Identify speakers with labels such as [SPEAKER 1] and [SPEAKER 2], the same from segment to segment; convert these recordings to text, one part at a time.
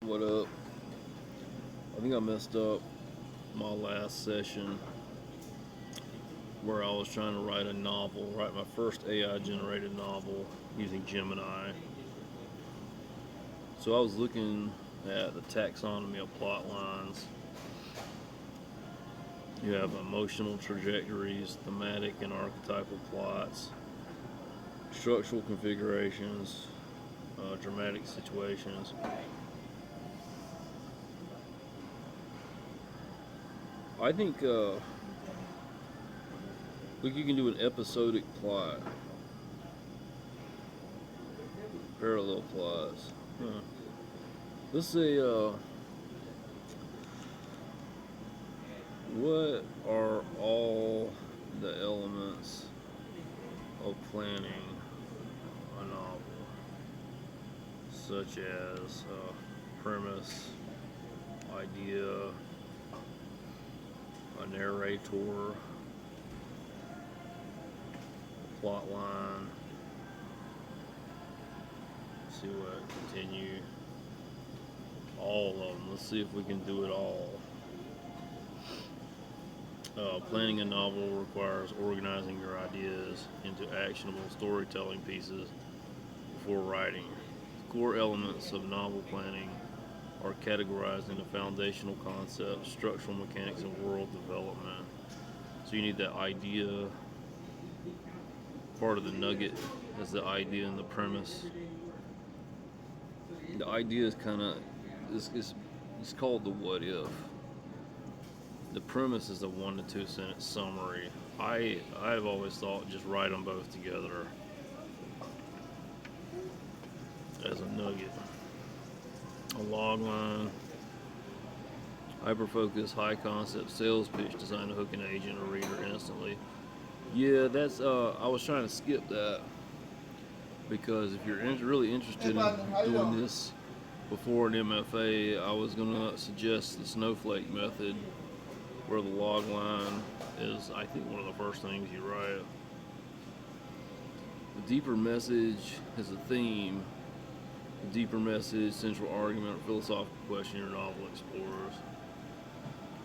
[SPEAKER 1] What up? I think I messed up my last session where I was trying to write my first AI generated novel using Gemini. So I was looking at the taxonomy of plot lines. You have emotional trajectories, thematic and archetypal plots, structural configurations, dramatic situations. I think look, you can do an episodic plot, parallel plots. Huh. Let's say, what are all the elements of planning a novel, such as premise, idea, a narrator, plot line. Let's see what continue. All of them. Let's see if we can do it all. Planning a novel requires organizing your ideas into actionable storytelling pieces before writing. The core elements of novel planning are categorized into foundational concepts, structural mechanics, and world development. So you need that idea. Part of the nugget is the idea and the premise. The idea is kind of it's called the what if. The premise is a 1 to 2 sentence summary. I've always thought just write them both together as a nugget. A log line, hyper focus, high concept, sales pitch designed to hook an agent or reader instantly. Yeah, that's I was trying to skip that because if you're really interested in doing this before an MFA, I was gonna suggest the snowflake method, where the log line is, I think, one of the first things you write. The deeper message is a theme. The deeper message, central argument, or philosophical question your novel explores.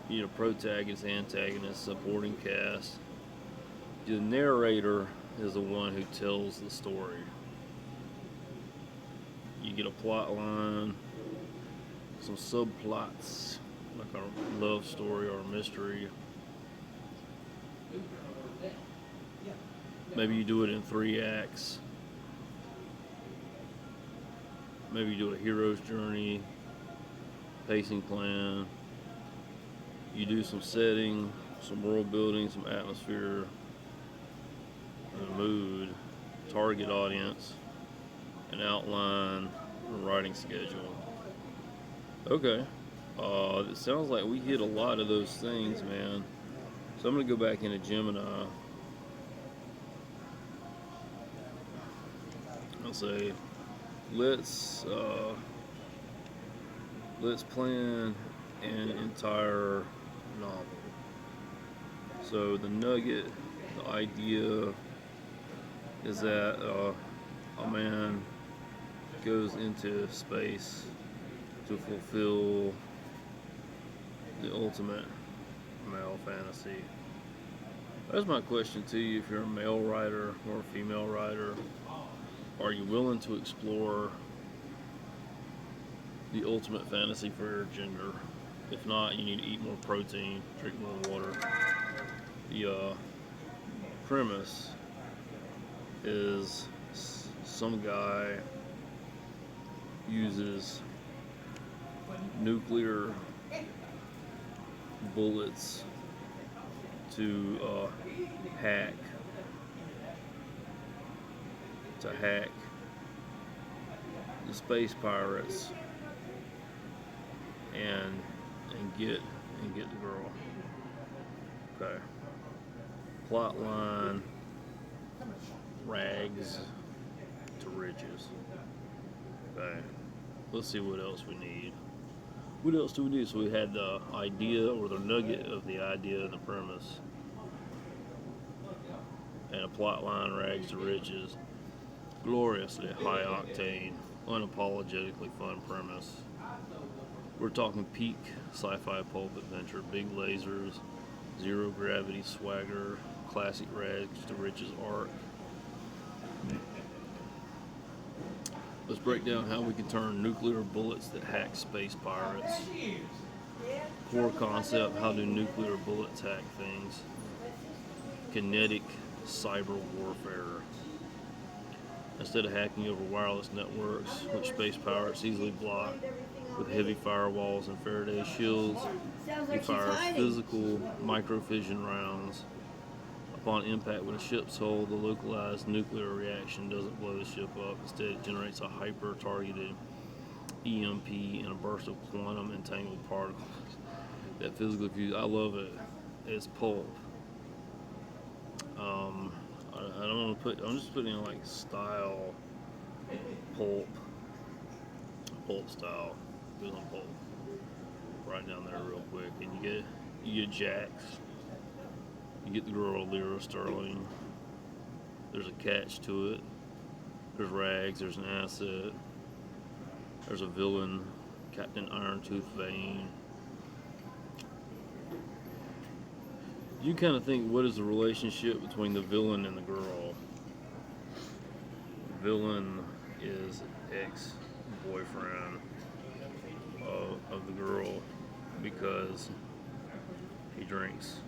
[SPEAKER 1] You need a protagonist, antagonist, supporting cast. The narrator is the one who tells the story. You get a plot line, some subplots, like a love story or a mystery. Maybe you do it in 3 acts. Maybe you do a hero's journey, pacing plan. You do some setting, some world building, some atmosphere, a mood, target audience, an outline, a writing schedule. Okay. It sounds like we hit a lot of those things, man. So I'm going to go back into Gemini. I'll say, let's plan an entire novel. So the nugget, the idea is that a man goes into space to fulfill the ultimate male fantasy. That's my question to you. If you're a male writer or a female writer, are you willing to explore the ultimate fantasy for your gender? If not, you need to eat more protein, drink more water. The premise is some guy uses nuclear bullets to hack the space pirates and get the girl. Okay. Plot line: rags to riches. Okay. Let's see what else we need. What else do we need? So we had the idea, or the nugget of the idea and the premise, and a plot line: rags to riches. Gloriously high octane, unapologetically fun premise. We're talking peak sci-fi pulp adventure, big lasers, zero gravity swagger, classic rags to riches arc. Let's break down how we can turn nuclear bullets that hack space pirates. Core concept: how do nuclear bullets hack things? Kinetic cyber warfare. Instead of hacking over wireless networks, which space pirates easily block with heavy firewalls and Faraday shields, he fires physical microfission rounds. Upon impact with a ship's hull, the localized nuclear reaction doesn't blow the ship up. Instead, it generates a hyper-targeted EMP and a burst of quantum entangled particles that physically fuse. I love it. It's pulp. I don't want to put. I'm just putting in like style, pulp style. Goes on pulp. Right down there, real quick, and you get Jax. You get the girl Lyra Sterling. There's a catch to it. There's rags. There's an asset. There's a villain, Captain Irontooth Vane. You kind of think, what is the relationship between the villain and the girl? The villain is ex-boyfriend of the girl because he drinks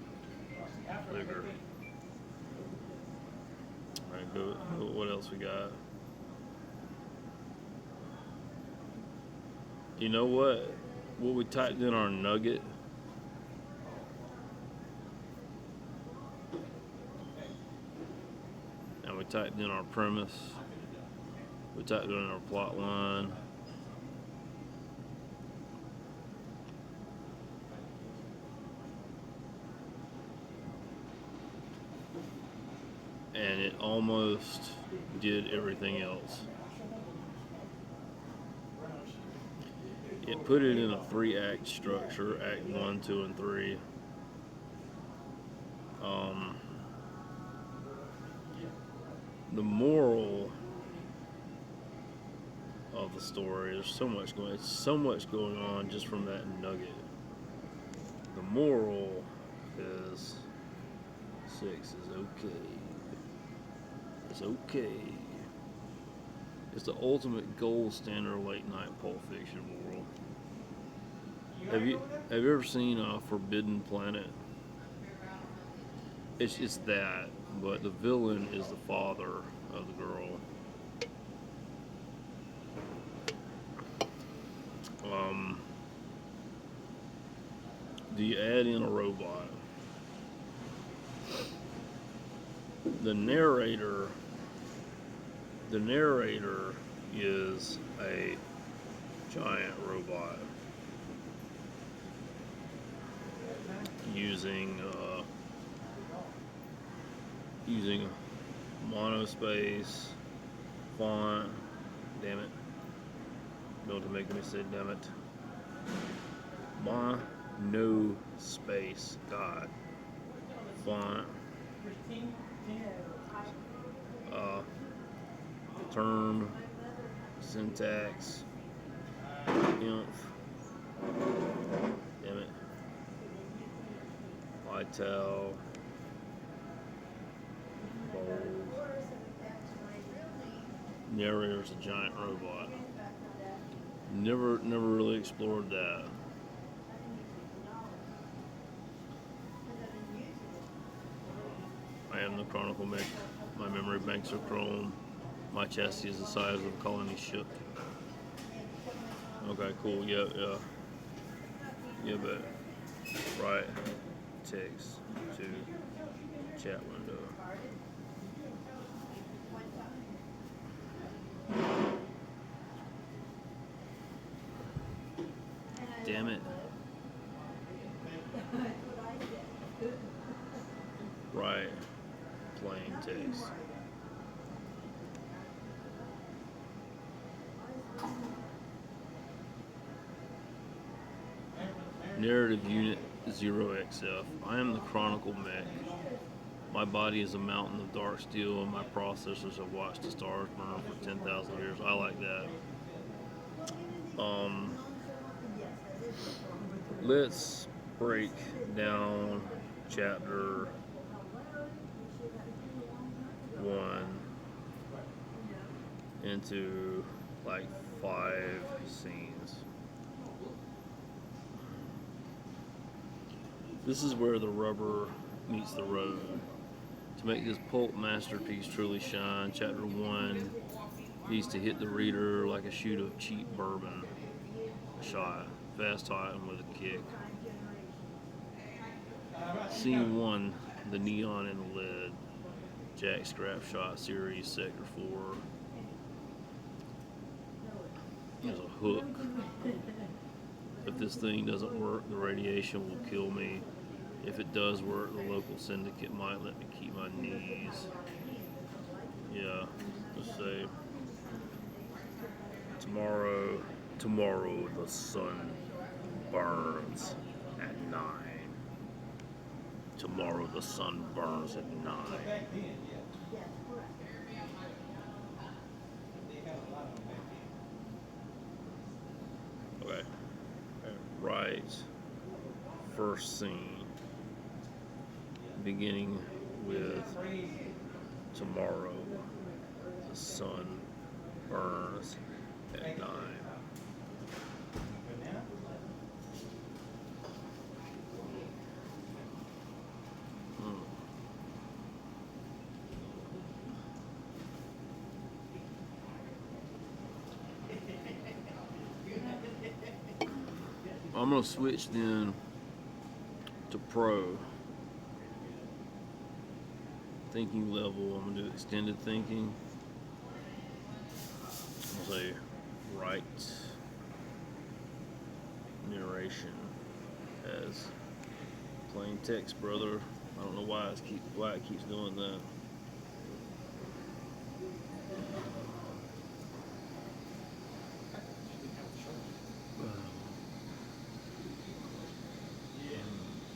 [SPEAKER 1] liquor. Alright, go. What else we got? You know what? What we typed in our nugget. And we typed in our premise. We typed in our plot line. And it almost did everything else. It put it in a 3-act structure, act 1, 2, and 3. The moral of the story, there's so much going on just from that nugget. The moral is sex is okay. It's okay. It's the ultimate gold standard late night Pulp Fiction world. Have you ever seen Forbidden Planet? It's that, but the villain is the father of the girl. Do you add in a robot? The narrator is a giant robot using monospace font. Damn it! Don't make me say damn it. Monospace. God. Font. Term. Syntax. Inf. Damn it. Vital. Bold. Narrator's a giant robot. Never really explored that. I am the Chronicle mech. My memory banks are chrome. My chassis is the size of a colony ship. Okay, cool. Yeah, but right. Text to chat window. Damn it. Right. Plain text. Narrative Unit 0XF. I am the Chronicle mech. My body is a mountain of dark steel, and my processors have watched the stars burn for 10,000 years. I like that. let's break down chapter 1 into like 5 scenes. This is where the rubber meets the road. To make this pulp masterpiece truly shine, chapter 1 needs to hit the reader like a shoot of cheap bourbon. A shot, fast, hot, and with a kick. Scene 1, the neon and the lead. Jack Scrap Shot Series, Sector 4. There's a hook. If this thing doesn't work, the radiation will kill me. If it does work, the local syndicate might let me keep my knees. Yeah, let's say tomorrow the sun burns at 9. Tomorrow the sun burns at 9. Okay. Right. First scene. Beginning with tomorrow the sun burns at 9. I'm going to switch then to pro. Thinking level, I'm going to do extended thinking. I'll say right narration as plain text, brother. I don't know why it keeps doing that.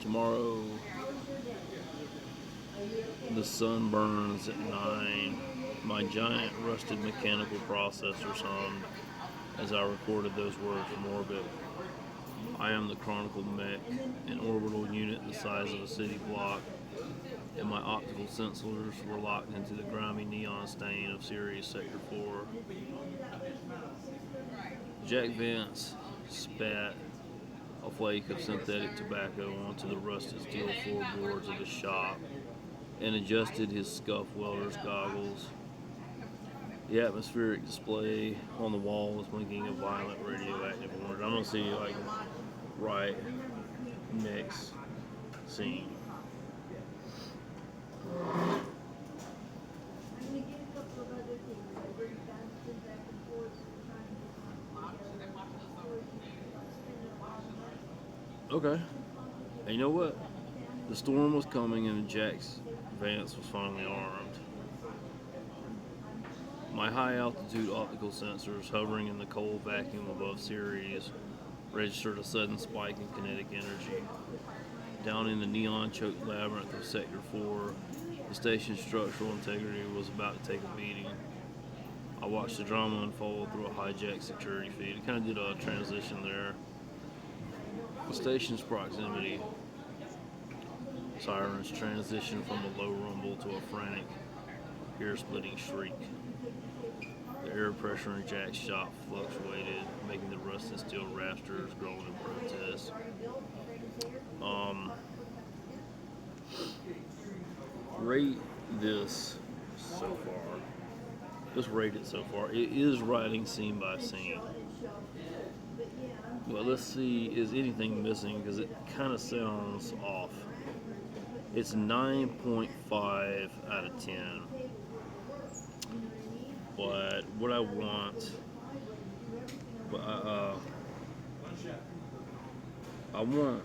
[SPEAKER 1] Tomorrow, the sun burns at 9. My giant rusted mechanical processor hummed as I recorded those words from orbit. I am the Chronicle mech, an orbital unit the size of a city block, and my optical sensors were locked into the grimy neon stain of Sirius Sector 4. Jack Vance spat a flake of synthetic tobacco onto the rusted steel floorboards of his shop and adjusted his scuff welder's goggles. The atmospheric display on the wall was blinking a violent radioactive orange. I'm gonna see like right next scene. Okay. And you know what? The storm was coming and Jack's Vance was finally armed. My high-altitude optical sensors hovering in the cold vacuum above Ceres registered a sudden spike in kinetic energy. Down in the neon-choked labyrinth of Sector 4, the station's structural integrity was about to take a beating. I watched the drama unfold through a hijacked security feed. It kind of did a transition there. The station's proximity. Sirens transitioned from a low rumble to a frantic, ear-splitting shriek. The air pressure in Jack's shop fluctuated, making the rusted steel rafters groan in protest. Rate this so far. Just rate it so far. It is writing scene by scene. Well, let's see, is anything missing? Because it kind of sounds off. It's 9.5 out of 10. But what I want, I want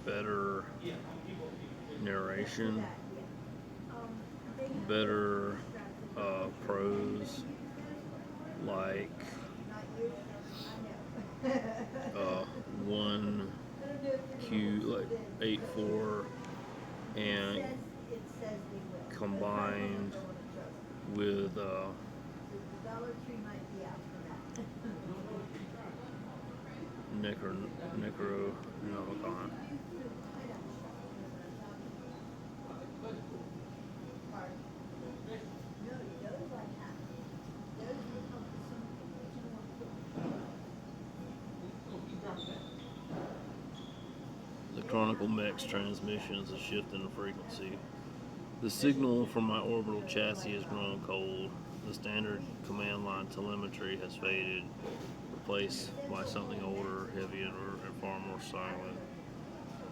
[SPEAKER 1] better narration, better prose, like 1Q, like 8.4, and combined with Necronomicon. The Chronicle Mex transmission is a shift in the frequency. The signal from my orbital chassis has grown cold. The standard command line telemetry has faded, replaced by something older, heavier, and far more silent.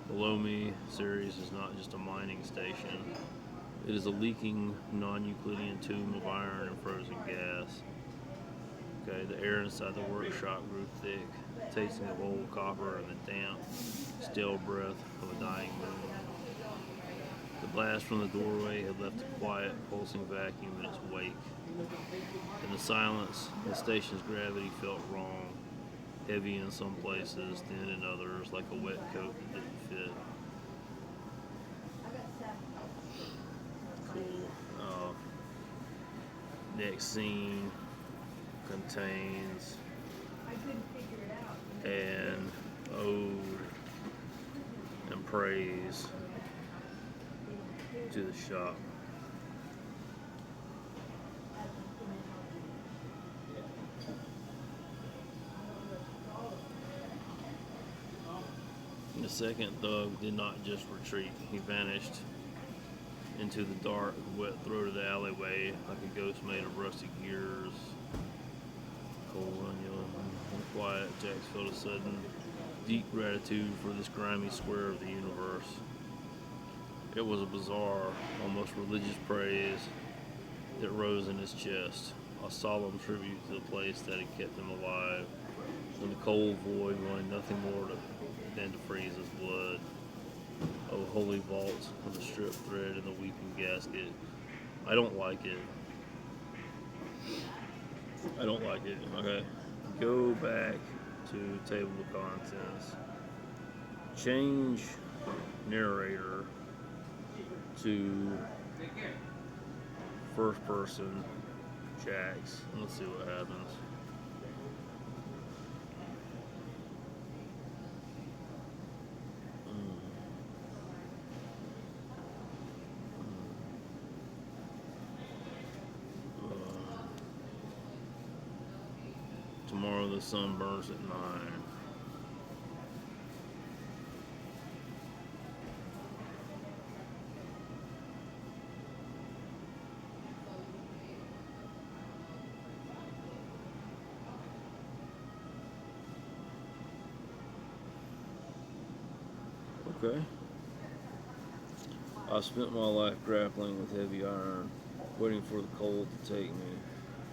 [SPEAKER 1] Below me, Ceres is not just a mining station. It is a leaking non-Euclidean tomb of iron and frozen gas. Okay, the air inside the workshop grew thick, tasting of old copper and the damp, stale breath of a dying moon. The blast from the doorway had left a quiet, pulsing vacuum in its wake. In the silence, the station's gravity felt wrong, heavy in some places, thin in others, like a wet coat that didn't fit. Cool. Next scene contains an ode and praise to the shop. The second thug did not just retreat, he vanished into the dark, wet throat of the alleyway like a ghost made of rusty gears. Cold, and quiet, Jax felt a sudden, deep gratitude for this grimy square of the universe. It was a bizarre, almost religious praise that rose in his chest, a solemn tribute to the place that had kept him alive, when the cold void wanted nothing more than to freeze his blood. Oh, holy vault of the stripped thread and the weeping gasket. I don't like it. I don't like it. Okay. Go back to table of contents. Change narrator to first person Jax. Let's see what happens. Tomorrow the sun burns at 9. Okay. I spent my life grappling with heavy iron, waiting for the cold to take me.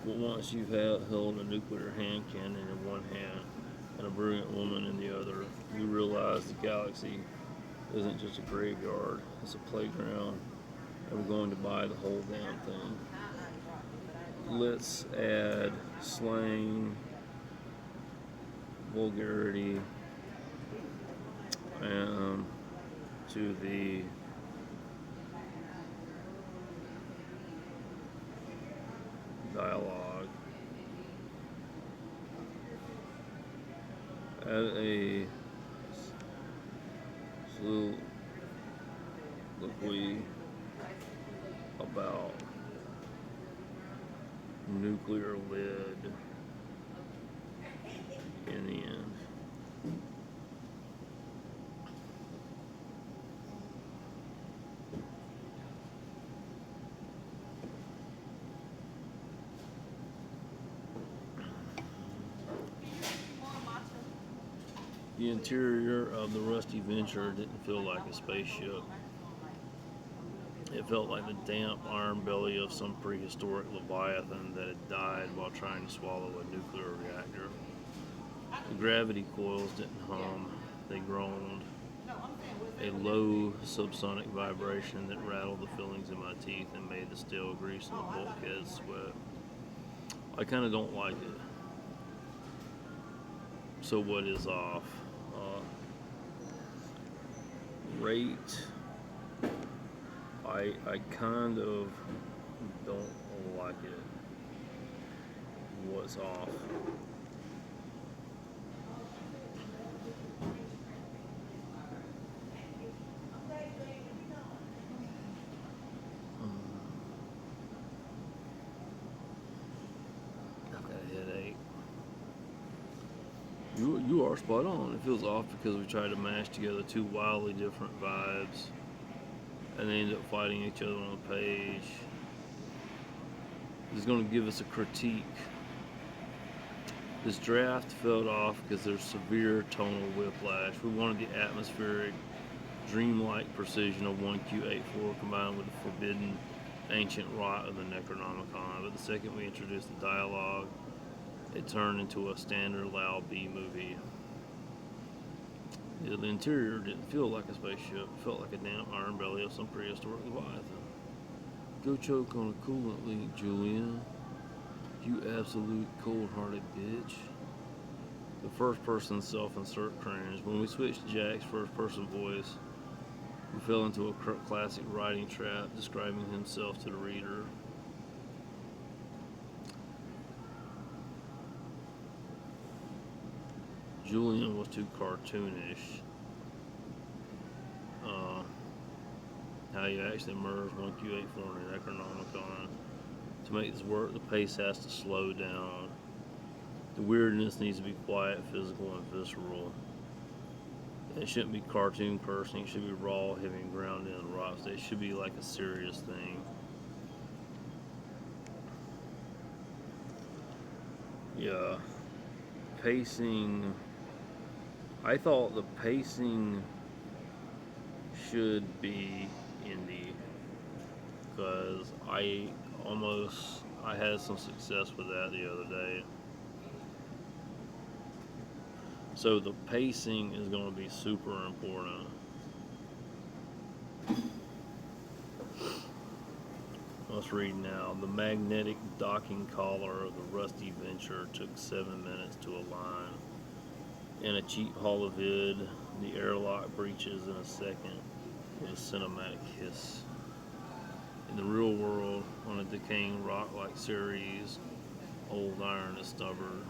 [SPEAKER 1] But once you've held a nuclear hand cannon in one hand and a brilliant woman in the other, you realize the galaxy isn't just a graveyard, it's a playground, and we're going to buy the whole damn thing. Let's add slang, vulgarity, to the dialogue. Add a soliloquy about nuclear lid in the end. The interior of the rusty Venture didn't feel like a spaceship. It felt like the damp iron belly of some prehistoric leviathan that had died while trying to swallow a nuclear reactor. The gravity coils didn't hum, they groaned. A low subsonic vibration that rattled the fillings in my teeth and made the steel grease in the bulkhead sweat. I kind of don't like it. So what is off? Rate. I kind of don't like it. What's off? you are spot on. It feels off because we tried to mash together two wildly different vibes, and they end up fighting each other on the page. This is going to give us a critique. This draft fell off because there's severe tonal whiplash. We wanted the atmospheric, dreamlike precision of 1Q84 combined with the forbidden, ancient rot of the Necronomicon. But the second we introduced the dialogue, it turned into a standard loud B movie. Yeah, the interior didn't feel like a spaceship. It felt like a damn iron belly of some prehistoric leviathan. Go choke on a coolant leak, Julian. You absolute cold-hearted bitch. The first-person self-insert cringe. When we switched to Jack's first-person voice, we fell into a classic writing trap, describing himself to the reader. Julian was too cartoonish. How you actually merge 1Q84 and Necronomicon. To make this work, the pace has to slow down. The weirdness needs to be quiet, physical, and visceral. It shouldn't be cartoon cursing. It should be raw, heavy, and grounded in rocks. It should be like a serious thing. Yeah. Pacing. I thought the pacing should be indie, because I had some success with that the other day. So the pacing is going to be super important. Let's read now. The magnetic docking collar of the Rusty Venture took 7 minutes to align. In a cheap holovid, the airlock breaches in a second with a cinematic hiss. In the real world, on a decaying rock-like series, old iron is stubborn.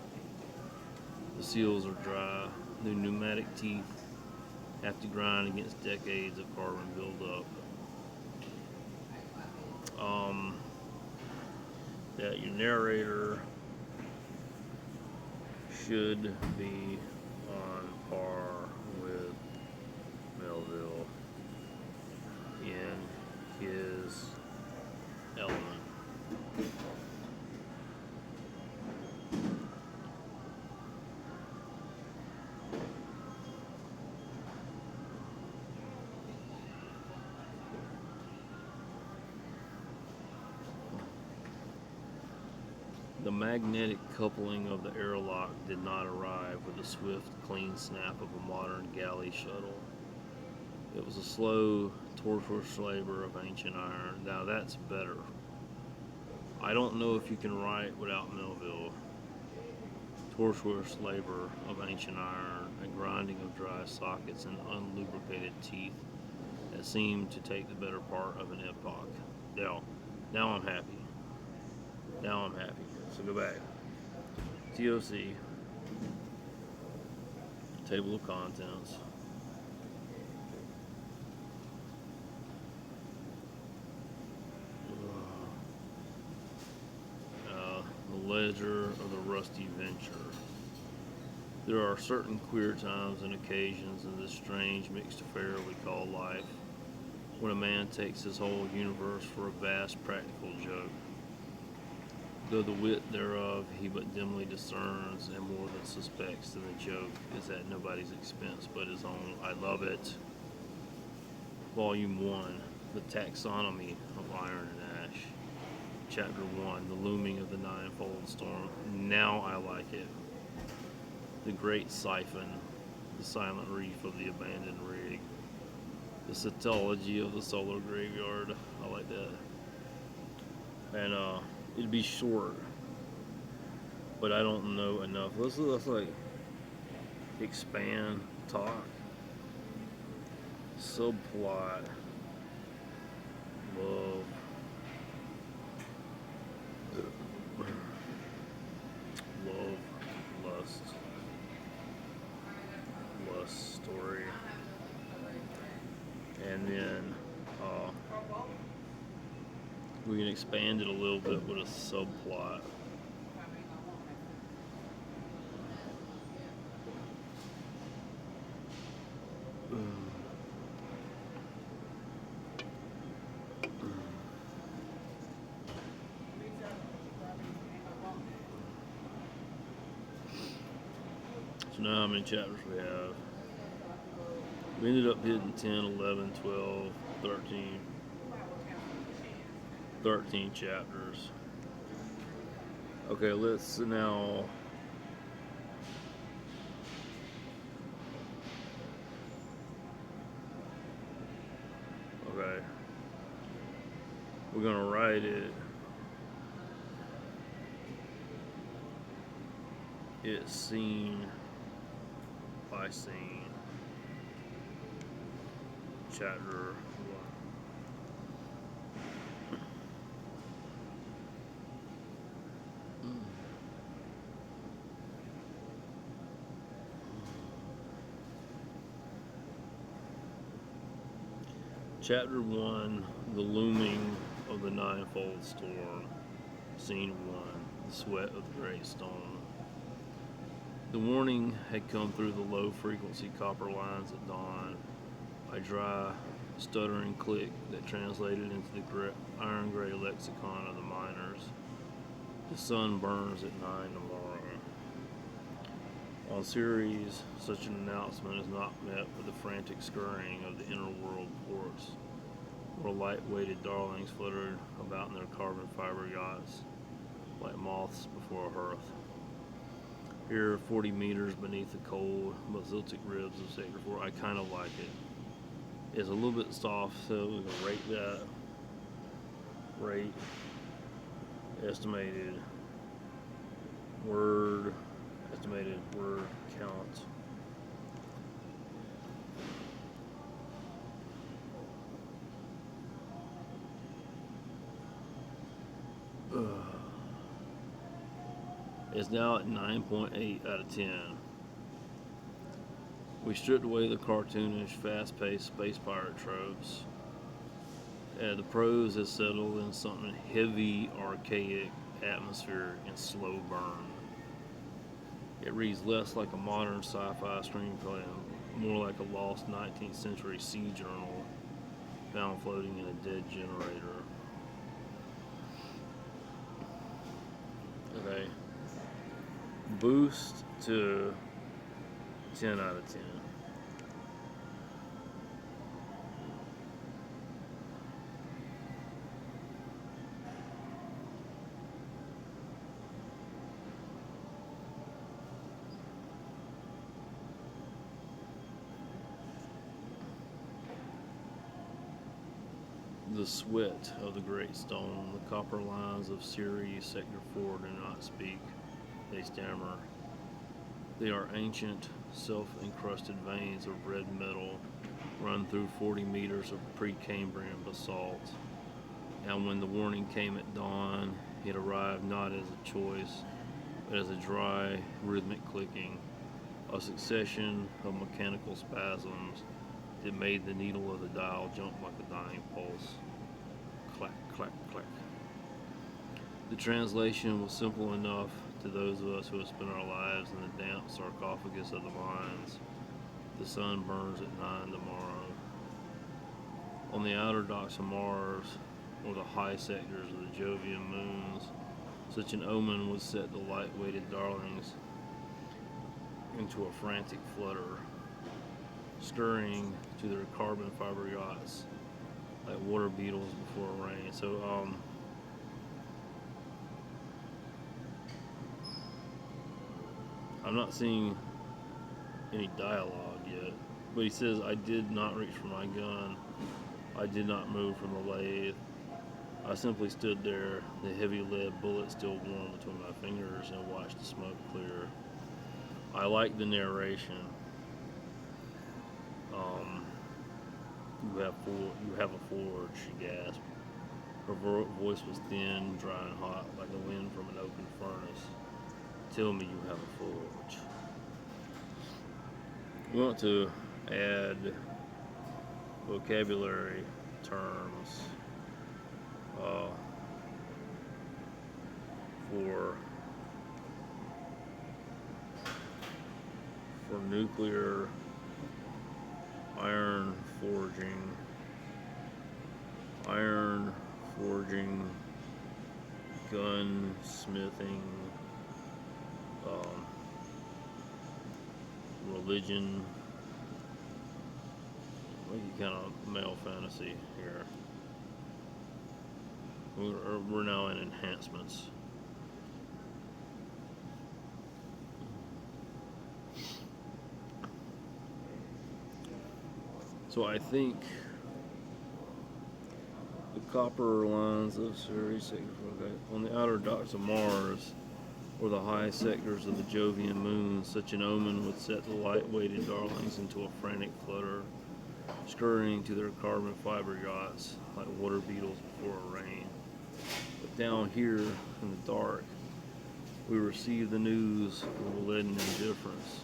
[SPEAKER 1] The seals are dry. The pneumatic teeth have to grind against decades of carbon buildup. That your narrator should be on par with Melville in his element. The magnetic coupling of the airlock did not arrive with the swift, clean snap of a modern galley shuttle. It was a slow, torturous labor of ancient iron. Now that's better. I don't know if you can write without Melville. Torturous labor of ancient iron, a grinding of dry sockets and unlubricated teeth that seemed to take the better part of an epoch. Now I'm happy. Now I'm happy. So go back. TOC. Table of contents. The ledger of the Rusty Venture. There are certain queer times and occasions in this strange mixed affair we call life, when a man takes his whole universe for a vast practical joke. Though the wit thereof he but dimly discerns, and more than suspects that the joke is at nobody's expense but his own. I love it. Volume 1, The Taxonomy of Iron and Ash. Chapter 1, The Looming of the Ninefold Storm. Now I like it. The Great Siphon, The Silent Reef of the Abandoned Rig. The Cytology of the Solar Graveyard. I like that. And it'd be short, but I don't know enough. Let's like expand, talk, subplot, love, lust story, and then we can expand it a little bit with a subplot. So now how many chapters we have? We ended up hitting 10, 11, 12, 13. 13 chapters. Okay, let's now. Okay. We're gonna write it. It's scene by scene. Chapter 1. Chapter 1. The looming of the ninefold storm. Scene 1. The sweat of the great stone. The warning had come through the low-frequency copper lines at dawn, a dry, stuttering click that translated into the iron-gray lexicon of the miners. The sun burns at 9 tomorrow. On Ceres, such an announcement is not met with the frantic scurrying of the inner-world ports, where light-weighted darlings fluttered about in their carbon fiber yachts, like moths before a hearth. Here, 40 meters beneath the cold, basaltic ribs of Sector 4, I kind of like it. It's a little bit soft, so we can rate that. Rate, estimated word count. It's now at 9.8 out of 10. We stripped away the cartoonish, fast-paced space pirate tropes. The prose has settled in something heavy, archaic, atmospheric, and slow burn. It reads less like a modern sci-fi screenplay and more like a lost 19th century sea journal found floating in a dead generator. Okay. Boost to 10 out of 10. The sweat of the great stone, the copper lines of Ceres Sector 4 do not speak, they stammer. They are ancient, self-encrusted veins of red metal run through 40 meters of Precambrian basalt. And when the warning came at dawn, it arrived not as a choice, but as a dry, rhythmic clicking, a succession of mechanical spasms that made the needle of the dial jump like a dying pulse. Clack, clack, clack. The translation was simple enough to those of us who have spent our lives in the damp sarcophagus of the mines. The sun burns at 9 tomorrow. On the outer docks of Mars, or the high sectors of the Jovian moons, such an omen would set the light-weighted darlings into a frantic flutter, scurrying to their carbon fiber yachts like water beetles before rain. So, I'm not seeing any dialogue yet, but he says, I did not reach for my gun. I did not move from the lathe. I simply stood there, the heavy lead bullet still warm between my fingers, and watched the smoke clear. I like the narration. You have a forge, she gasped. Her voice was thin, dry, and hot, like the wind from an open furnace. Tell me you have a forge. We want to add vocabulary terms for nuclear, iron forging, gunsmithing, religion, maybe kind of male fantasy here. We're now in enhancements. So I think the copper lines of Ceres on the outer docks of Mars, or the high sectors of the Jovian moon, such an omen would set the light-weighted darlings into a frantic flutter, scurrying to their carbon fiber yachts like water beetles before a rain. But down here in the dark, we receive the news with a leaden indifference.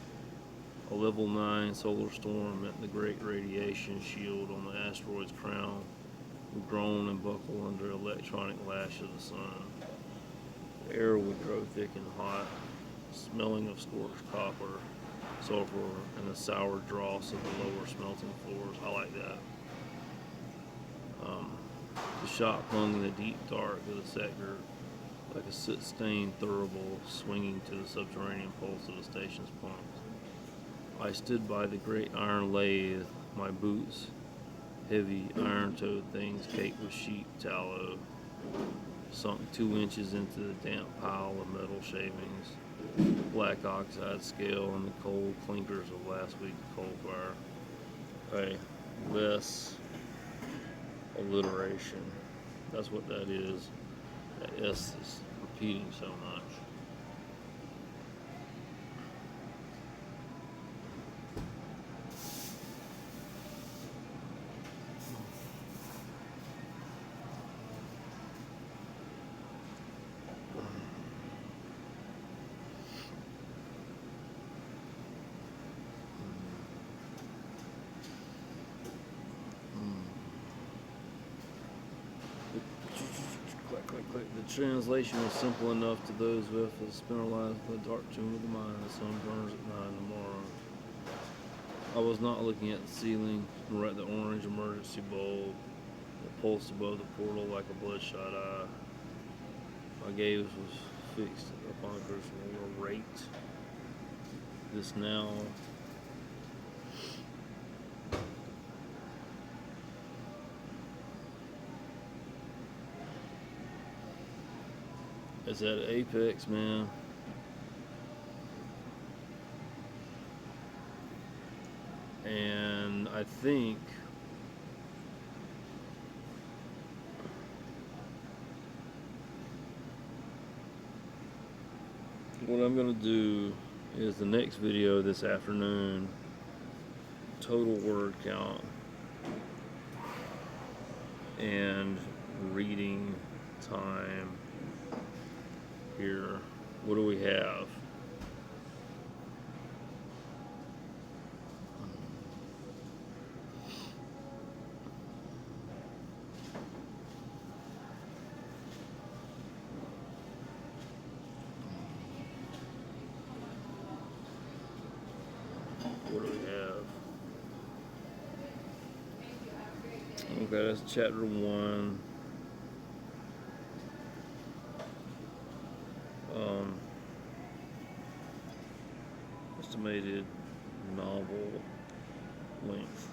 [SPEAKER 1] A level 9 solar storm meant the great radiation shield on the asteroid's crown would groan and buckle under electronic lash of the sun. The air would grow thick and hot, smelling of scorched copper, sulfur, and the sour dross of the lower smelting floors. I like that. The shot hung in the deep dark of the sector like a soot-stained thurible swinging to the subterranean pulse of the station's pumps. I stood by the great iron lathe, my boots, heavy iron-toed things caked with sheep tallow, sunk 2 inches into the damp pile of metal shavings, black oxide scale, and the cold clinkers of last week's coal fire. Okay, less alliteration. That's what that is. That S is repeating so much. The translation was simple enough to those who have spent our lives in the dark tomb of the mind. The sun burns at 9 tomorrow. I was not looking at the ceiling, nor at the orange emergency bulb that pulsed above the portal like a bloodshot eye. My gaze was fixed upon a crucible rate. This now is at apex, man. And I think what I'm gonna do is the next video this afternoon, total word count and reading time. Here, what do we have? What do we have? Okay, that's chapter 1. Estimated novel length.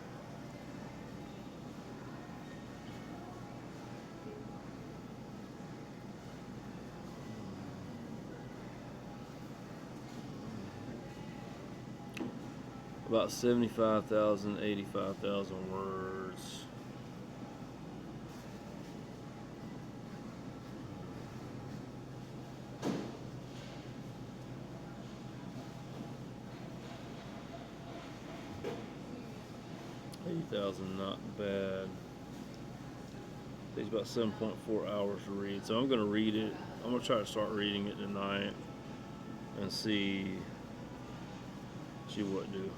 [SPEAKER 1] About 75,000, 85,000 words. Not bad. Takes about 7.4 hours to read. So I'm going to read it. I'm going to try to start reading it tonight and see what to do.